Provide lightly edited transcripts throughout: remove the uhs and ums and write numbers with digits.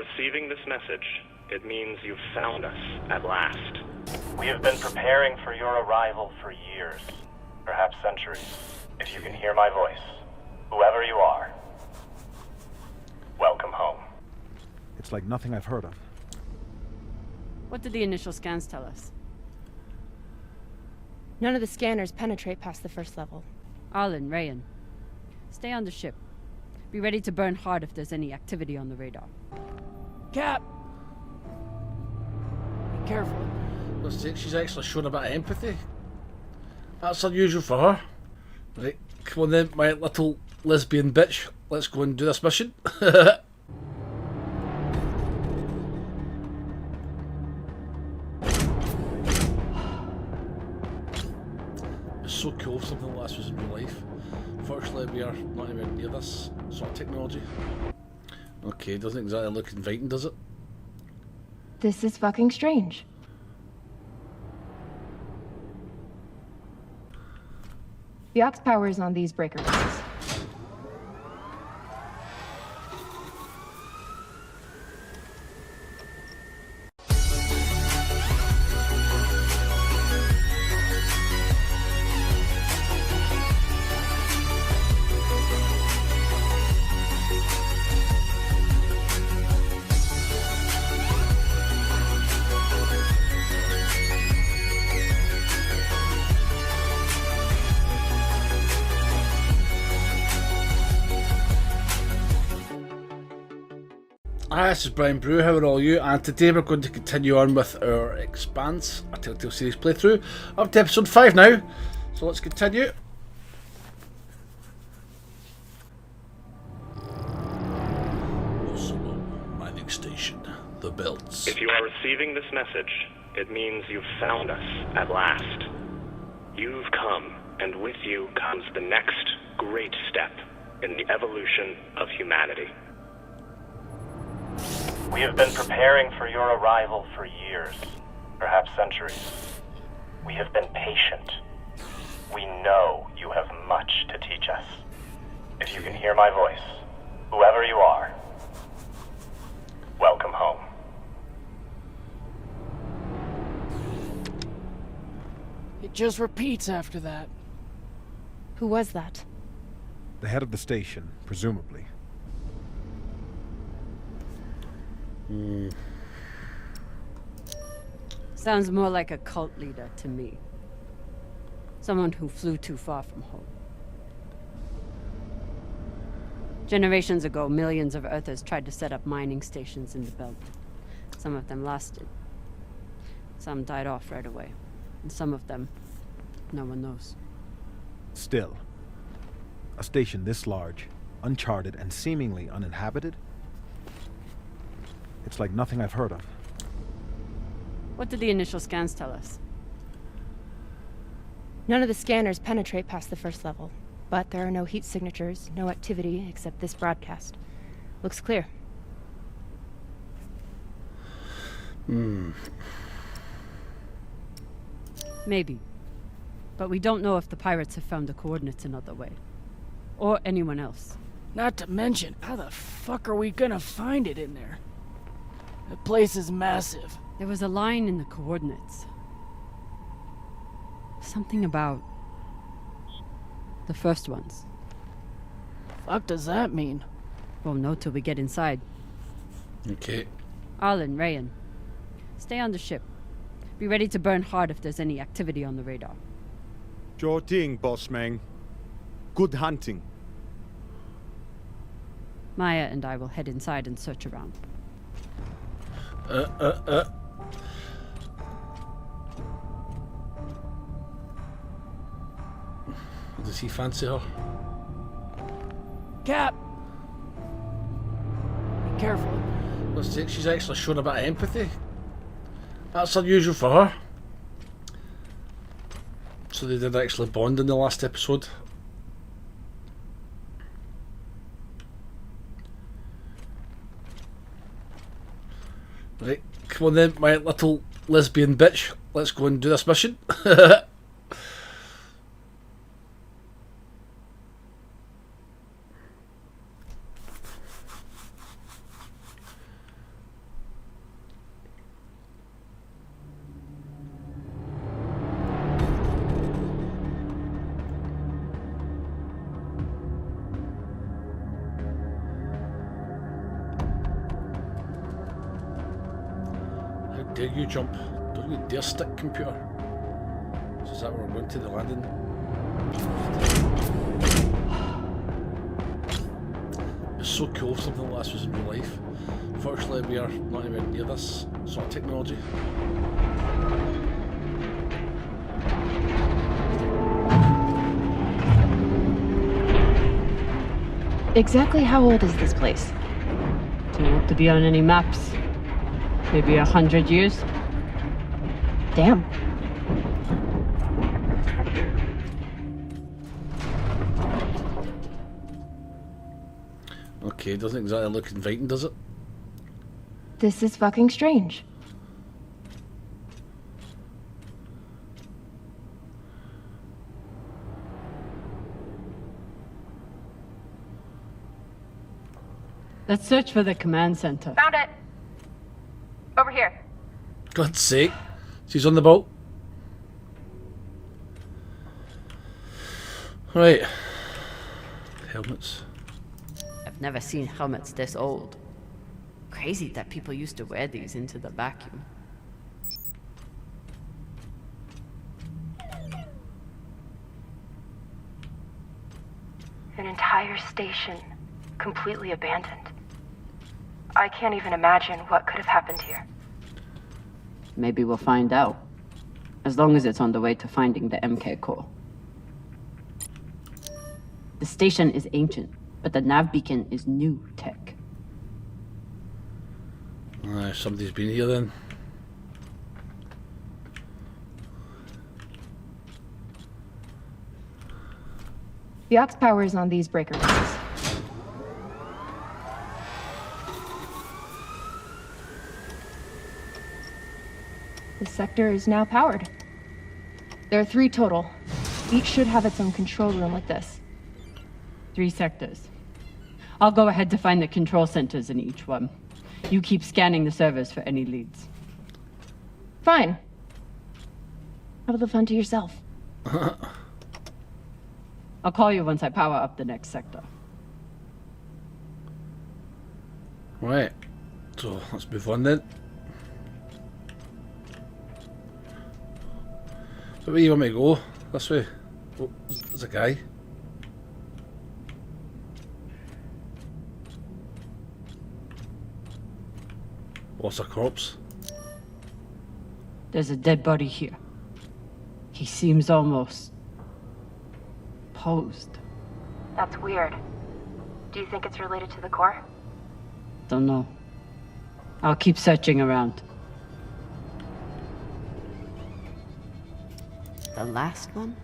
receiving this message, it means you've found us at last. We have been preparing for your arrival for years, perhaps centuries. If you can hear my voice, whoever you are, welcome home. It's like nothing I've heard of. What did the initial scans tell us? None of the scanners penetrate past the first level. Arlen, Rayan, stay on the ship. Be ready to burn hard if there's any activity on the radar. Cap! Be careful. Let's see, she's actually shown a bit of empathy. That's unusual for her. Right, come on then, my little lesbian bitch. Let's go and do this mission. It's so cool if something like this was in real life. Fortunately, we are not anywhere near this sort of technology. Okay, doesn't exactly look inviting, does it? This is fucking strange. The aux power is on these breaker boards. Hi, this is Brian Brew, how are all you? And today we're going to continue on with our Expanse, a Telltale series playthrough, up to episode 5 now. So let's continue. Solo mining station, the belts. If you are receiving this message, it means you've found us at last. You've come, and with you comes the next great step in the evolution of humanity. We have been preparing for your arrival for years, perhaps centuries. We have been patient. We know you have much to teach us. If you can hear my voice, whoever you are, welcome home. It just repeats after that. Who was that? The head of the station, presumably. Sounds more like a cult leader to me. Someone who flew too far from home. Generations ago, millions of Earthers tried to set up mining stations in the belt. Some of them lasted. Some died off right away. And some of them, no one knows. Still, a station this large, uncharted, and seemingly uninhabited? It's like nothing I've heard of. What did the initial scans tell us? None of the scanners penetrate past the first level, but there are no heat signatures, no activity except this broadcast. Looks clear. Maybe. But we don't know if the pirates have found the coordinates another way. Or anyone else. Not to mention, how the fuck are we gonna find it in there? The place is massive. There was a line in the coordinates. Something about the first ones. Fuck does that mean? Won't know till we get inside. Okay. Arlen, Rayan, stay on the ship. Be ready to burn hard if there's any activity on the radar. Sure thing, boss man. Good hunting. Maya and I will head inside and search around. Does he fancy her? Cap! Be careful. Let's see, she's actually shown a bit of empathy. That's unusual for her. So they did actually bond in the last episode. Right, come on then, my little lesbian bitch. Let's go and do this mission. Dare you jump? Don't you dare stick, computer. So is that where we're going to the landing? It's so cool if something like this was in real life. Fortunately, we are not anywhere near this sort of technology. Exactly how old is this place? Too old to be on any maps. Maybe 100 years? Damn. Okay, doesn't exactly look inviting, does it? This is fucking strange. Let's search for the command center. Found it. Over here. God's sake. She's on the boat. Right. Helmets. I've never seen helmets this old. Crazy that people used to wear these into the vacuum. An entire station, completely abandoned. I can't even imagine what could have happened here. Maybe we'll find out. As long as it's on the way to finding the MK core. The station is ancient, but the nav beacon is new tech. Somebody's been here then. The aux power is on these breaker rings. This sector is now powered. There are 3 total. Each should have its own control room like this. 3 sectors. I'll go ahead to find the control centers in each one. You keep scanning the servers for any leads. Fine. Have the fun to yourself. I'll call you once I power up the next sector. Right. So let's move on then. So where you want me to go? This way? Oh, there's a guy. What's a corpse? There's a dead body here. He seems almost posed. That's weird. Do you think it's related to the core? Don't know. I'll keep searching around. The last one?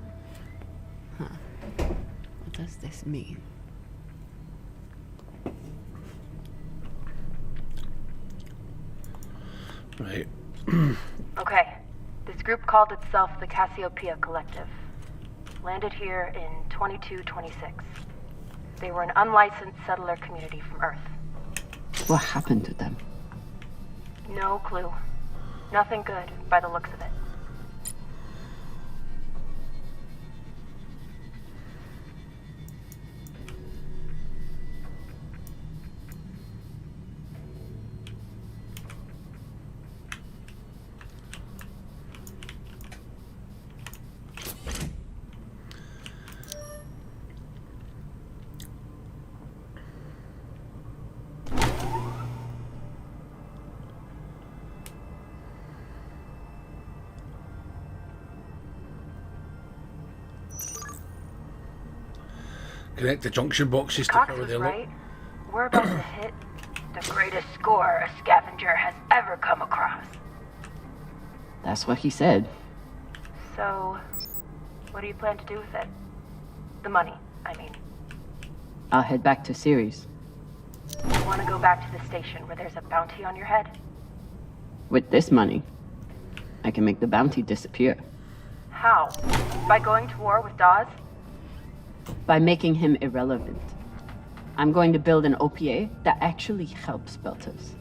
Huh. What does this mean? Right. Okay. This group called itself the Cassiopeia Collective. Landed here in 2226. They were an unlicensed settler community from Earth. What happened to them? No clue. Nothing good, by the looks of it. Connect the junction boxes to Cox power was the alert. right. We're about to hit the greatest score a scavenger has ever come across. That's what he said. So, what do you plan to do with it? The money, I mean. I'll head back to Ceres. You want to go back to the station where there's a bounty on your head? With this money, I can make the bounty disappear. How? By going to war with Dawes? By making him irrelevant. I'm going to build an OPA that actually helps Belters.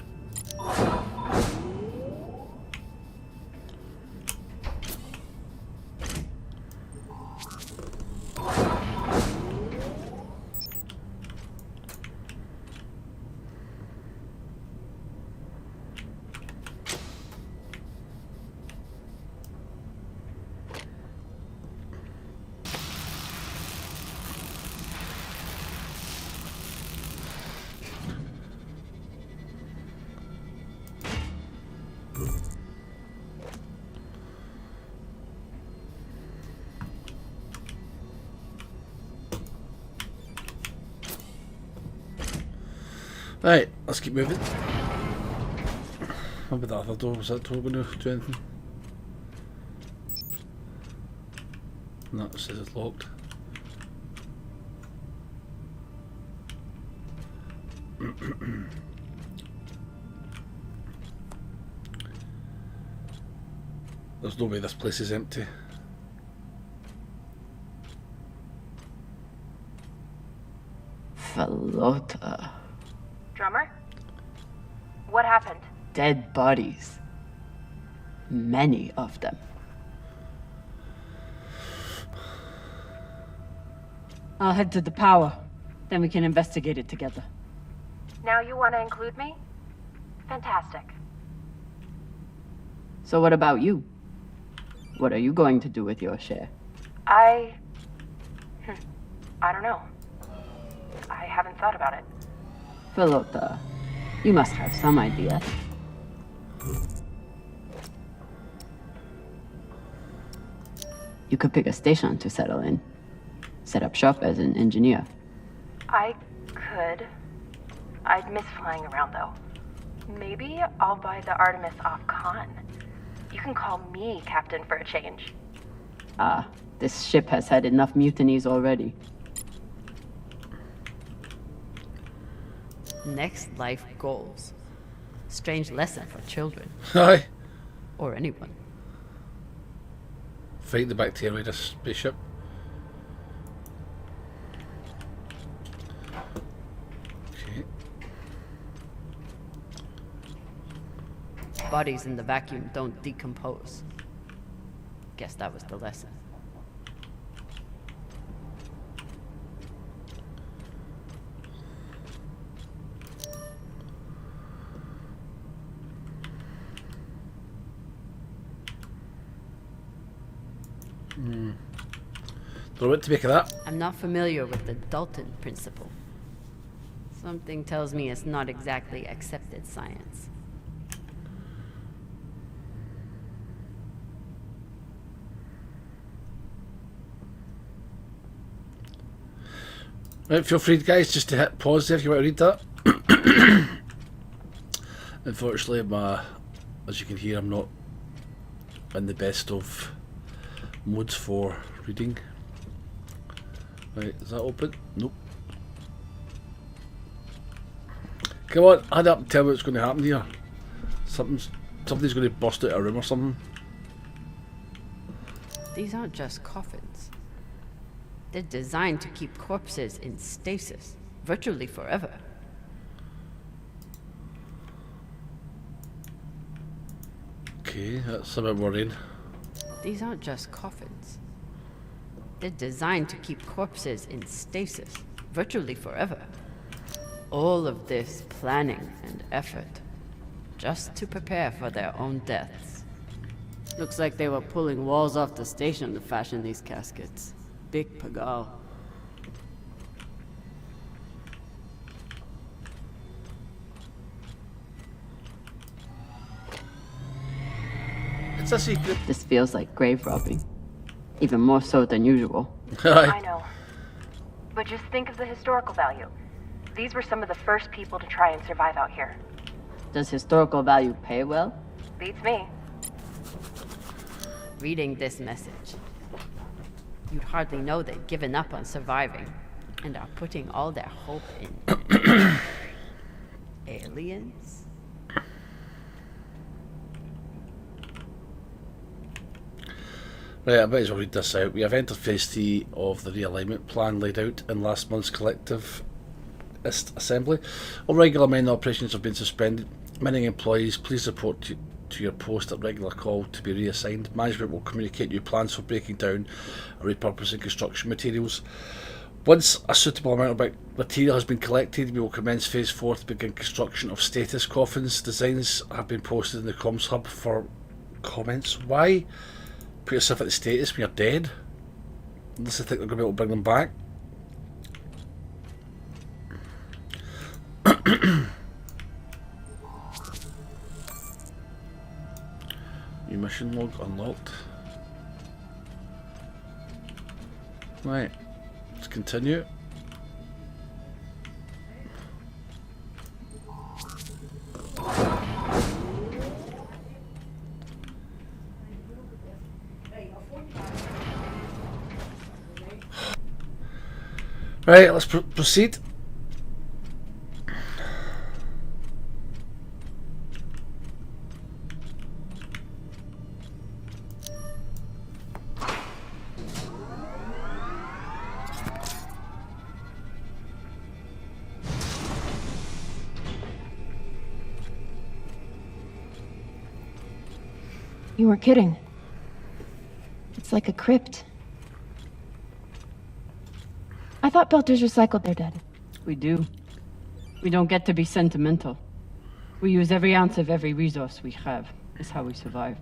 Right, let's keep moving. What about that other door? Was that door going to do anything? No, it says it's locked. There's no way this place is empty. Falota. Drummer? What happened? Dead bodies. Many of them. I'll head to the power. Then we can investigate it together. Now you want to include me? Fantastic. So what about you? What are you going to do with your share? I don't know. I haven't thought about it. Falota, you must have some idea. You could pick a station to settle in. Set up shop as an engineer. I could. I'd miss flying around, though. Maybe I'll buy the Artemis off Khan. You can call me captain for a change. Ah, this ship has had enough mutinies already. Next life goals. Strange lesson for children. Aye. Or anyone. Fight the bacteria in a spaceship. Okay. Bodies in the vacuum don't decompose. Guess that was the lesson. Don't know what to make of that. I'm not familiar with the Dalton principle. Something tells me it's not exactly accepted science. Right, feel free, guys, just to hit pause there if you want to read that. Unfortunately, as you can hear, I'm not in the best of modes for reading. Right, is that open? Nope. Come on, add up and tell me what's going to happen here. Somebody's going to burst out a room or something. These aren't just coffins. They're designed to keep corpses in stasis, virtually forever. Okay, that's a bit worrying. These aren't just coffins. They're designed to keep corpses in stasis, virtually forever. All of this planning and effort, just to prepare for their own deaths. Looks like they were pulling walls off the station to fashion these caskets. Big pagal. It's a secret. This feels like grave robbing. Even more so than usual. I know. But just think of the historical value. These were some of the first people to try and survive out here. Does historical value pay well? Beats me. Reading this message, you'd hardly know they've given up on surviving and are putting all their hope in aliens? Right, I might as well read this out. We have entered phase 3 of the realignment plan laid out in last month's collective assembly. All regular mining operations have been suspended. Mining employees, please report to your post at regular call to be reassigned. Management will communicate new plans for breaking down or repurposing construction materials. Once a suitable amount of material has been collected, we will commence phase 4 to begin construction of status coffins. Designs have been posted in the comms hub for comments. Why put yourself at the status when you're dead? Unless I think they're going to be able to bring them back. New mission log unlocked. Right, let's continue. Right, let's proceed. You weren't kidding. It's like a crypt. I thought Belters recycled their dead. We do. We don't get to be sentimental. We use every ounce of every resource we have. It's how we survive.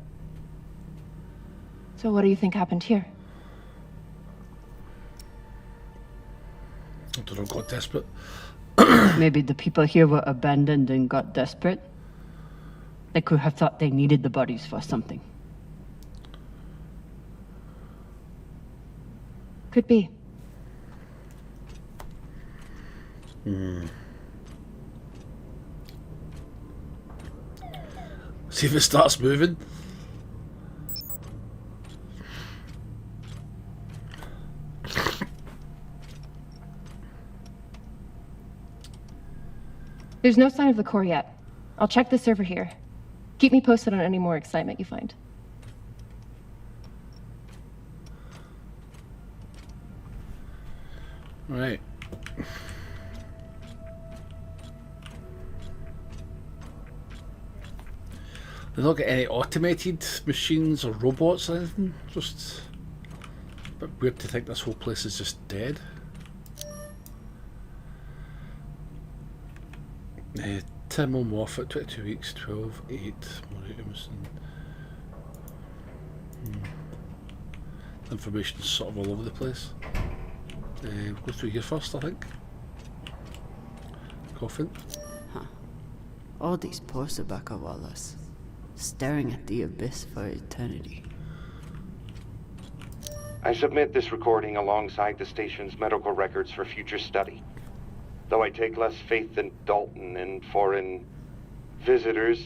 So what do you think happened here? I don't know, got desperate. Maybe the people here were abandoned and got desperate. They could have thought they needed the bodies for something. Could be. See if it starts moving. There's no sign of the core yet. I'll check the server here. Keep me posted on any more excitement you find. Right. They don't get any automated machines or robots or anything. Just a bit weird to think this whole place is just dead. Tim Moffat, 22 weeks, 12, 8, Marie Emerson. Information's sort of all over the place. We'll go through here first, I think. Coffin. All these poor Sabakawalas, staring at the abyss for eternity. I submit this recording alongside the station's medical records for future study. Though I take less faith than Dalton in foreign visitors,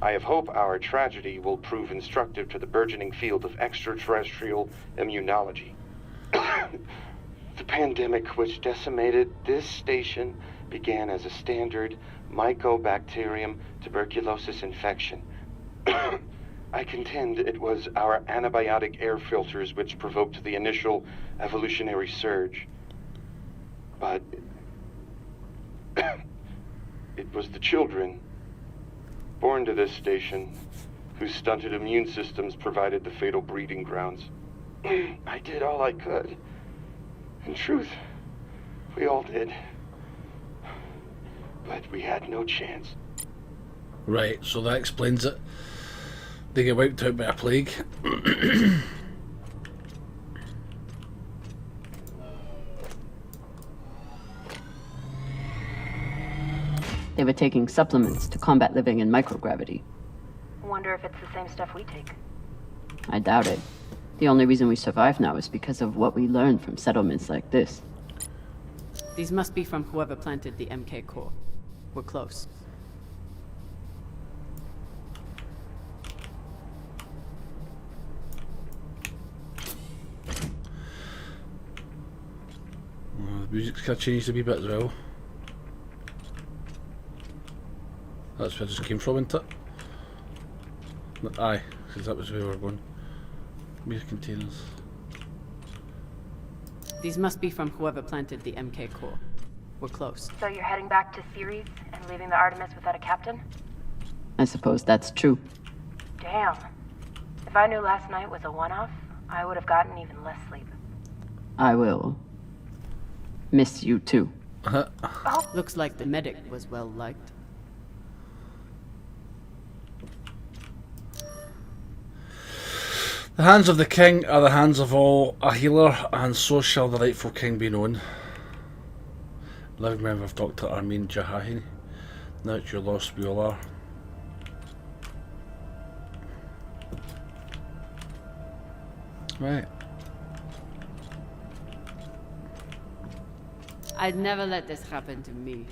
I have hope our tragedy will prove instructive to the burgeoning field of extraterrestrial immunology. The pandemic which decimated this station began as a standard Mycobacterium tuberculosis infection. I contend it was our antibiotic air filters which provoked the initial evolutionary surge. But it was the children born to this station whose stunted immune systems provided the fatal breeding grounds. I did all I could. In truth, we all did. But we had no chance. Right, so that explains it. They get wiped out by a plague. They were taking supplements to combat living in microgravity. Wonder if it's the same stuff we take. I doubt it. The only reason we survive now is because of what we learned from settlements like this. These must be from whoever planted the MK core. We're close. The music's kind of changed a wee bit as well. That's where it just came from, isn't it? Aye, because that was where we were going. Mere containers. These must be from whoever planted the MK core. We're close. So you're heading back to Ceres and leaving the Artemis without a captain? I suppose that's true. Damn. If I knew last night was a one-off, I would have gotten even less sleep. I will miss you too. Oh. Looks like the medic was well liked. The hands of the king are the hands of all a healer, and so shall the rightful king be known. Living member of Dr. Armin Jahahi. Now that you're lost, we all are. Right. I'd never let this happen to me.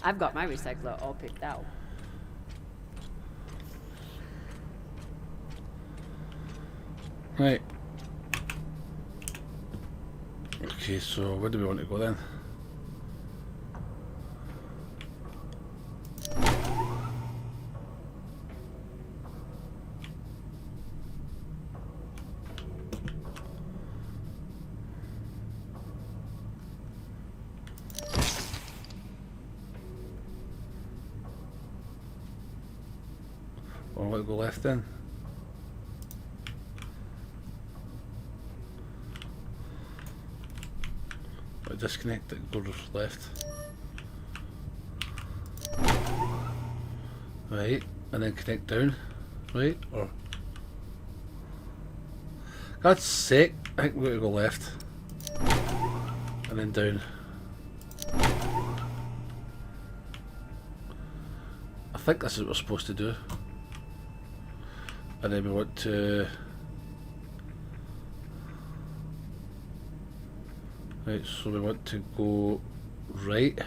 I've got my recycler all picked out. Right. Okay, so where do we want to go then? Or let it go left then. Right, disconnect it, go left. Right, and then connect down. Right, or... God's sake, I think we're going to go left. And then down. I think this is what we're supposed to do. And then we want to... Right, so we want to go right.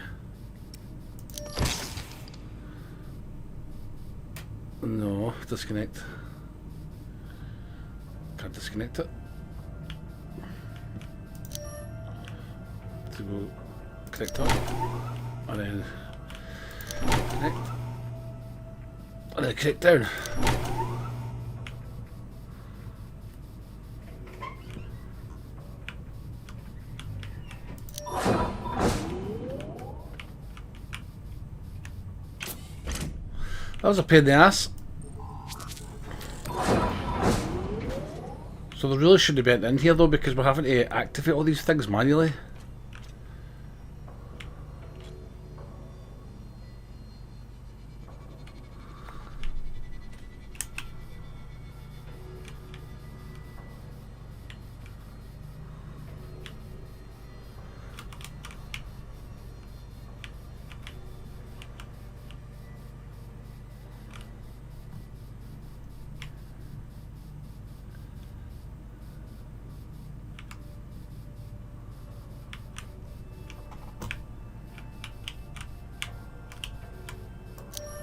No, disconnect. Can't disconnect it. To go connect up. And then connect. And then connect down. That was a pain in the ass. So they really shouldn't have been in here though, because we're having to activate all these things manually.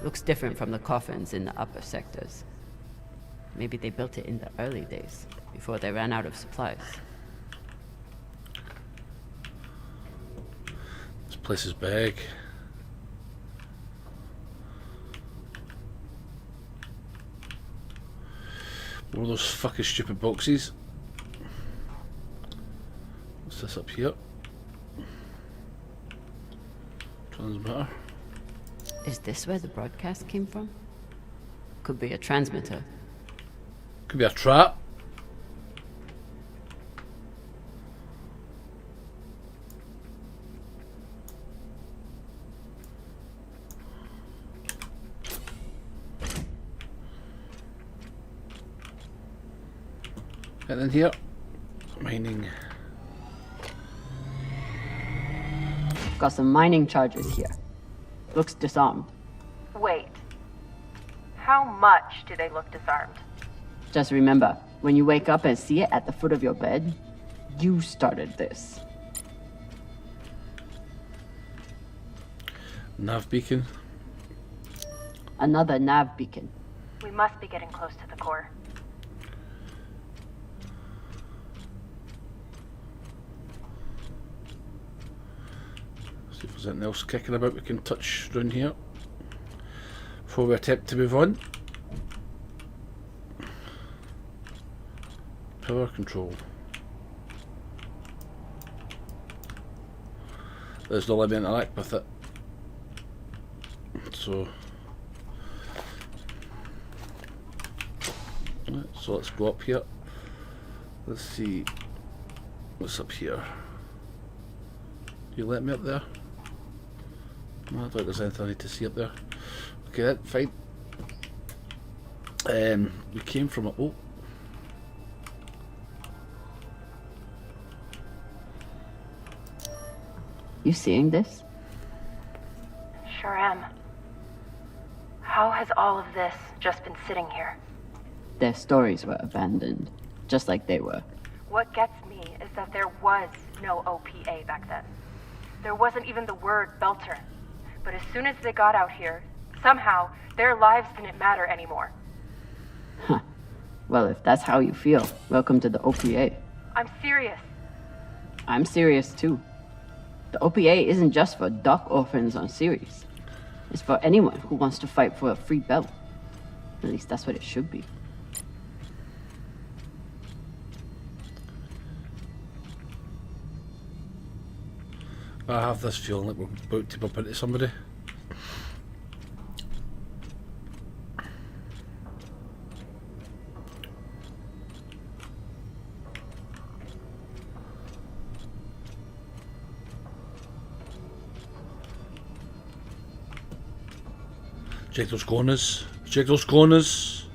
Looks different from the coffins in the upper sectors. Maybe they built it in the early days, before they ran out of supplies. This place is big. One of those fucking stupid boxes. What's this up here? Transmitter. Is this where the broadcast came from? Could be a transmitter. Could be a trap. And then here, mining. Got some mining charges here. Looks disarmed. Wait. How much do they look disarmed? Just remember, when you wake up and see it at the foot of your bed, you started this. Nav beacon. Another nav beacon. We must be getting close to the core. See if there's anything else kicking about we can touch down here before we attempt to move on. Power control. There's no let me interact with it. So let's go up here. Let's see what's up here. You let me up there? No, I don't think there's anything I need to see up there. Okay, that fine. We came from a You seeing this? Sure am. How has all of this just been sitting here? Their stories were abandoned, just like they were. What gets me is that there was no OPA back then. There wasn't even the word Belter. But as soon as they got out here, somehow their lives didn't matter anymore. Huh. Well, if that's how you feel, welcome to the OPA. I'm serious. I'm serious too. The OPA isn't just for dock orphans on Ceres. It's for anyone who wants to fight for a free belt. At least that's what it should be. I have this feeling like we're about to bump into somebody. Check those corners. Check those corners.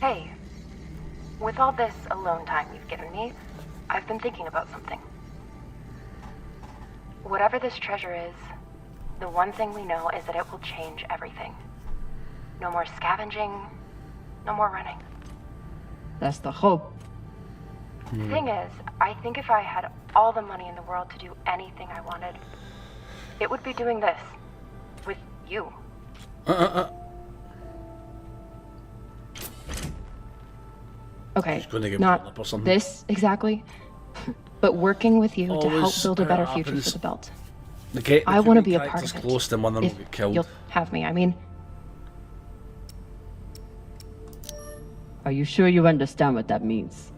Hey, with all this alone time you've given me, I've been thinking about something. Whatever this treasure is, the one thing we know is that it will change everything. No more scavenging, no more running. That's the hope. The thing is, I think if I had all the money in the world to do anything I wanted, it would be doing this. With you. Okay, She's gonna get blown up or not something. this exactly, but working with you to help Always build a how it better future happens. for the belt. The I want to be a characters part of it. close, then one of them If will get killed. you'll have me, I mean. Are you sure you understand what that means?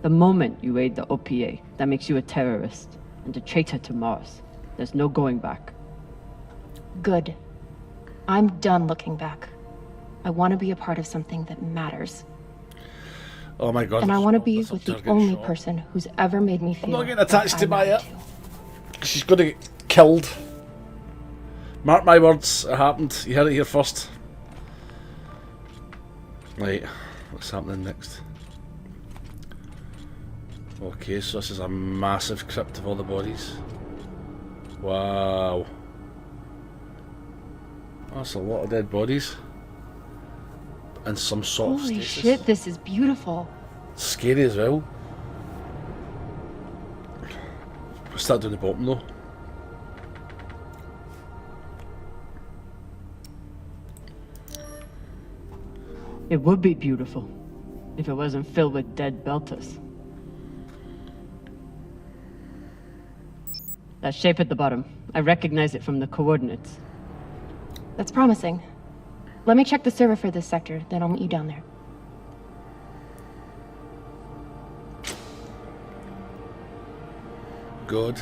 The moment you aid the OPA, that makes you a terrorist and a traitor to Mars. There's no going back. Good. I'm done looking back. I want to be a part of something that matters. Oh my god. And I want to be that's with up to the her getting only shot. person who's ever made me feel not getting like attached to I Maya. matter too. She's gonna get killed. Mark my words, it happened. You heard it here first. Right, what's happening next? Okay, so this is a massive crypt of all the bodies. Wow. That's a lot of dead bodies. And some sort of Holy stasis. shit, this is beautiful. Scary as well. We'll start doing the bottom though. It would be beautiful if it wasn't filled with dead belters. That shape at the bottom, I recognize it from the coordinates. That's promising. Let me check the server for this sector, then I'll meet you down there. Good.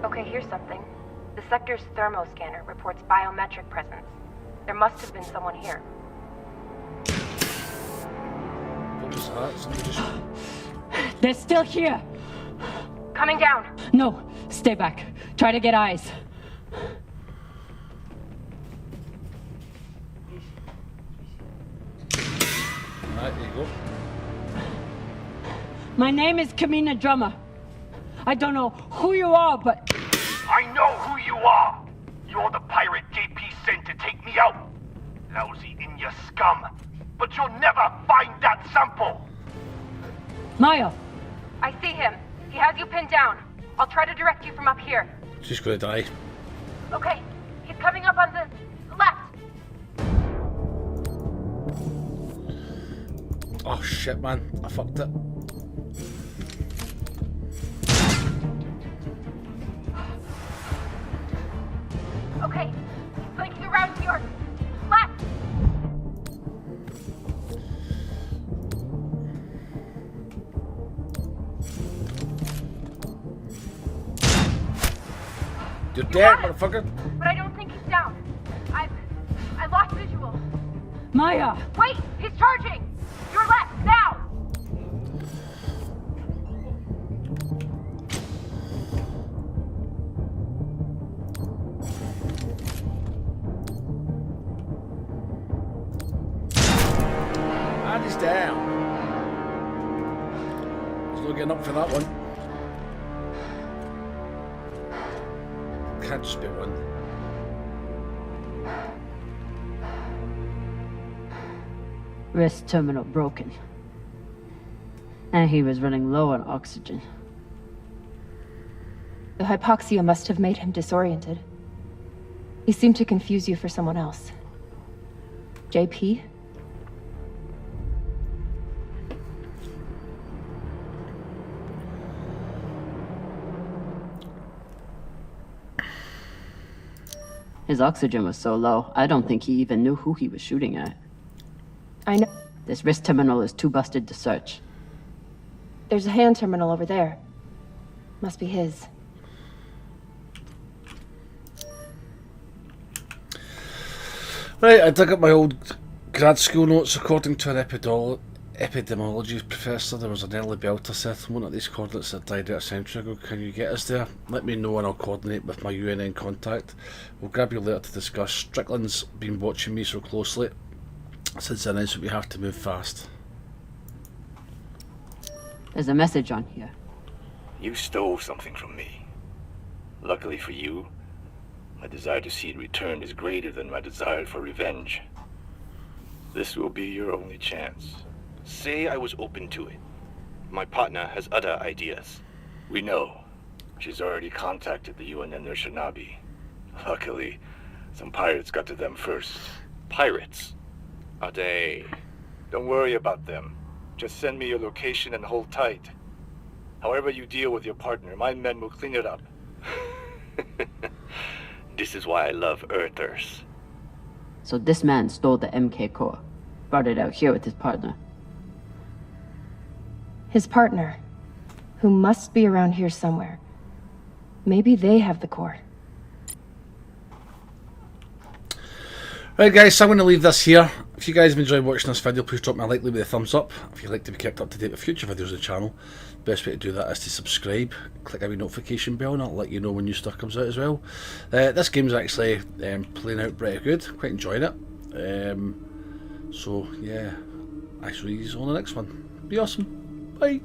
Okay, here's something. The sector's thermoscanner reports biometric presence. There must have been someone here. What was that? Somebody just... They're still here! Coming down! No, stay back. Try to get eyes. Alright, there you go. My name is Kamina Drummer. I don't know who you are, but I know who you are! You're the pirate JP sent to take me out! Lousy in your scum! But you'll never find that sample! Maya, I see him. He has you pinned down. I'll try to direct you from up here. She's gonna die. Okay, he's coming up on the left. Oh shit, man. I fucked it. Okay, he's flanking around to your left. You're You dead, got it. motherfucker. But I don't think he's down. I lost visual. Maya! Wait, he's charging. Your left, now. And he's down. He's not getting up for that one. Can't just be one. Wrist terminal broken. And he was running low on oxygen. The hypoxia must have made him disoriented. He seemed to confuse you for someone else. JP? His oxygen was so low, I don't think he even knew who he was shooting at. I know. This wrist terminal is too busted to search. There's a hand terminal over there. Must be his. Right, I dug up my old grad school notes. According to an epidemiology professor, there was an early Belter settlement at these coordinates that died out a century ago. Can you get us there? Let me know and I'll coordinate with my UNN contact. We'll grab you later to discuss. Strickland's been watching me so closely since the announcement we have to move fast. There's a message on here. You stole something from me. Luckily for you, my desire to see it returned is greater than my desire for revenge. This will be your only chance. Say I was open to it. My partner has other ideas. We know. She's already contacted the UN and their Shinabi. Luckily, some pirates got to them first. Pirates? Are they... Don't worry about them. Just send me your location and hold tight. However you deal with your partner, my men will clean it up. This is why I love Earthers. So this man stole the MK core, brought it out here with his partner. His partner, who must be around here somewhere. Maybe they have the core. Right guys, so I'm going to leave this here. If you guys have enjoyed watching this video, please drop me a like, leave me a thumbs up. If you'd like to be kept up to date with future videos of the channel, the best way to do that is to subscribe, click a wee notification bell and I'll let you know when new stuff comes out as well. This game's actually playing out pretty good, quite enjoying it. So yeah, I shall see you on the next one. Be awesome. Bye.